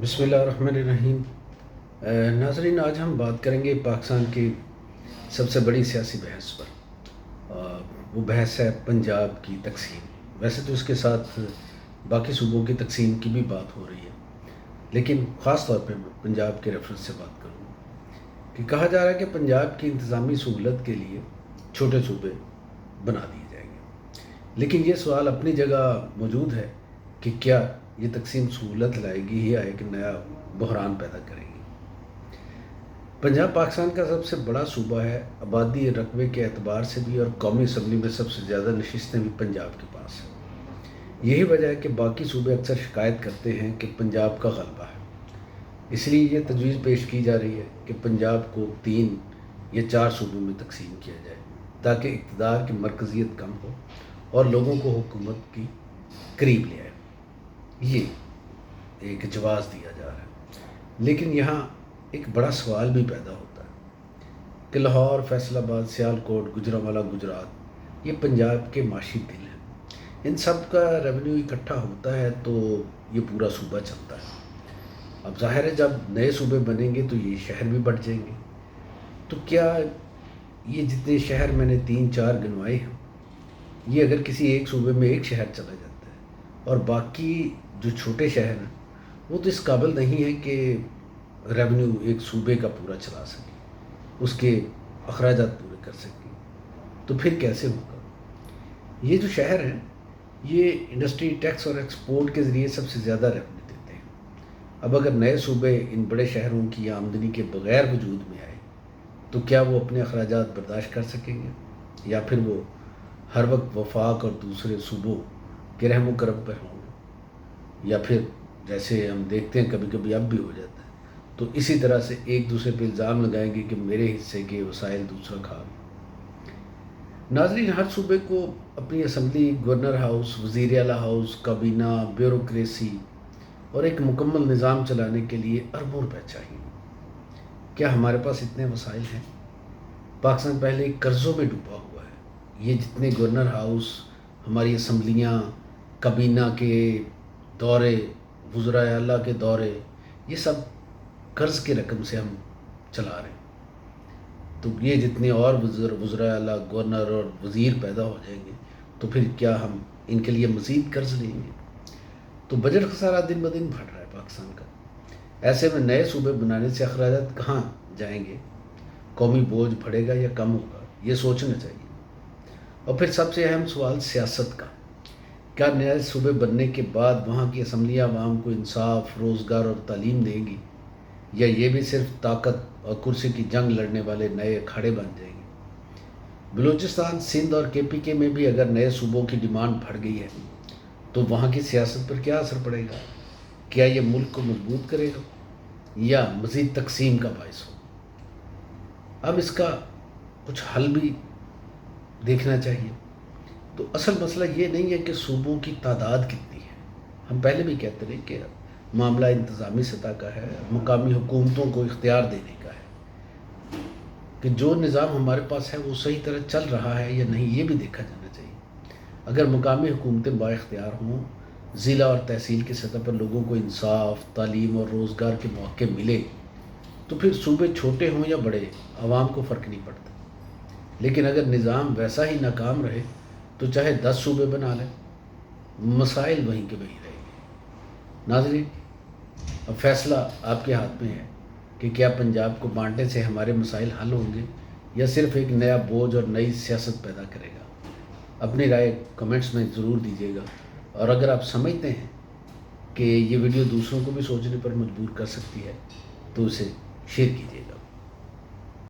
بسم اللہ الرحمن الرحیم۔ ناظرین، آج ہم بات کریں گے پاکستان کی سب سے بڑی سیاسی بحث پر۔ وہ بحث ہے پنجاب کی تقسیم۔ ویسے تو اس کے ساتھ باقی صوبوں کی تقسیم کی بھی بات ہو رہی ہے، لیکن خاص طور پہ میں پنجاب کے ریفرنس سے بات کروں کہ کہا جا رہا ہے کہ پنجاب کی انتظامی سہولت کے لیے چھوٹے صوبے بنا دیے جائیں گے۔ لیکن یہ سوال اپنی جگہ موجود ہے کہ کیا یہ تقسیم سہولت لائے گی یا ایک نیا بحران پیدا کرے گی۔ پنجاب پاکستان کا سب سے بڑا صوبہ ہے، آبادی رقبے کے اعتبار سے بھی، اور قومی اسمبلی میں سب سے زیادہ نشستیں بھی پنجاب کے پاس ہیں۔ یہی وجہ ہے کہ باقی صوبے اکثر شکایت کرتے ہیں کہ پنجاب کا غلبہ ہے۔ اس لیے یہ تجویز پیش کی جا رہی ہے کہ پنجاب کو 3 یا 4 صوبوں میں تقسیم کیا جائے تاکہ اقتدار کی مرکزیت کم ہو اور لوگوں کو حکومت کی قریب لے آئے۔ یہ ایک جواز دیا جا رہا ہے، لیکن یہاں ایک بڑا سوال بھی پیدا ہوتا ہے کہ لاہور، فیصل آباد، سیالکوٹ، گوجرانوالہ، گجرات یہ پنجاب کے معاشی دل ہیں۔ ان سب کا ریونیو اکٹھا ہوتا ہے تو یہ پورا صوبہ چلتا ہے۔ اب ظاہر ہے جب نئے صوبے بنیں گے تو یہ شہر بھی بڑھ جائیں گے۔ تو کیا یہ جتنے شہر میں نے 3-4 گنوائے ہیں، یہ اگر کسی ایک صوبے میں ایک شہر چلا جاتا ہے اور باقی جو چھوٹے شہر ہیں وہ تو اس قابل نہیں ہے کہ ریونیو ایک صوبے کا پورا چلا سکے، اس کے اخراجات پورے کر سکے، تو پھر کیسے ہوگا؟ یہ جو شہر ہیں یہ انڈسٹری ٹیکس اور ایکسپورٹ کے ذریعے سب سے زیادہ ریونیو دیتے ہیں۔ اب اگر نئے صوبے ان بڑے شہروں کی آمدنی کے بغیر وجود میں آئے تو کیا وہ اپنے اخراجات برداشت کر سکیں گے، یا پھر وہ ہر وقت وفاق اور دوسرے صوبوں کے رحم و کرم پہ ہوں گے، یا پھر جیسے ہم دیکھتے ہیں کبھی کبھی اب بھی ہو جاتا ہے تو اسی طرح سے ایک دوسرے پہ الزام لگائیں گے کہ میرے حصے کے وسائل دوسرا کھا گیا۔ ناظرین، ہر صوبے کو اپنی اسمبلی، گورنر ہاؤس، وزیر اعلیٰ ہاؤس، کابینہ، بیوروکریسی اور ایک مکمل نظام چلانے کے لیے اربوں روپے چاہیے۔ کیا ہمارے پاس اتنے وسائل ہیں؟ پاکستان پہلے قرضوں میں ڈوبا ہوا ہے۔ یہ جتنے گورنر ہاؤس، ہماری اسمبلیاں، کابینہ کے دورے، وزراء اعلیٰ کے دورے، یہ سب قرض کی رقم سے ہم چلا رہے ہیں۔ تو یہ جتنے اور وزراء اعلیٰ، گورنر اور وزیر پیدا ہو جائیں گے تو پھر کیا ہم ان کے لیے مزید قرض لیں گے؟ تو بجٹ خسارہ دن بدن بڑھ رہا ہے پاکستان کا۔ ایسے میں نئے صوبے بنانے سے اخراجات کہاں جائیں گے؟ قومی بوجھ بڑھے گا یا کم ہوگا؟ یہ سوچنا چاہیے۔ اور پھر سب سے اہم سوال سیاست کا۔ کیا نئے صوبے بننے کے بعد وہاں کی اسمبلیاں عوام کو انصاف، روزگار اور تعلیم دیں گی، یا یہ بھی صرف طاقت اور کرسی کی جنگ لڑنے والے نئے اکھاڑے بن جائیں گے؟ بلوچستان، سندھ اور KPK میں بھی اگر نئے صوبوں کی ڈیمانڈ بڑھ گئی ہے تو وہاں کی سیاست پر کیا اثر پڑے گا؟ کیا یہ ملک کو مضبوط کرے گا یا مزید تقسیم کا باعث ہو؟ اب اس کا کچھ حل بھی دیکھنا چاہیے۔ تو اصل مسئلہ یہ نہیں ہے کہ صوبوں کی تعداد کتنی ہے۔ ہم پہلے بھی کہتے رہے کہ معاملہ انتظامی سطح کا ہے، مقامی حکومتوں کو اختیار دینے کا ہے کہ جو نظام ہمارے پاس ہے وہ صحیح طرح چل رہا ہے یا نہیں، یہ بھی دیکھا جانا چاہیے۔ اگر مقامی حکومتیں با اختیار ہوں، ضلع اور تحصیل کی سطح پر لوگوں کو انصاف، تعلیم اور روزگار کے موقع ملے تو پھر صوبے چھوٹے ہوں یا بڑے عوام کو فرق نہیں پڑتا۔ لیکن اگر نظام ویسا ہی ناکام رہے تو چاہے 10 صوبے بنا لیں، مسائل وہیں کے وہیں رہیں گے۔ ناظرین، اب فیصلہ آپ کے ہاتھ میں ہے کہ کیا پنجاب کو بانٹنے سے ہمارے مسائل حل ہوں گے یا صرف ایک نیا بوجھ اور نئی سیاست پیدا کرے گا؟ اپنی رائے کمنٹس میں ضرور دیجیے گا، اور اگر آپ سمجھتے ہیں کہ یہ ویڈیو دوسروں کو بھی سوچنے پر مجبور کر سکتی ہے تو اسے شیئر کیجیے گا۔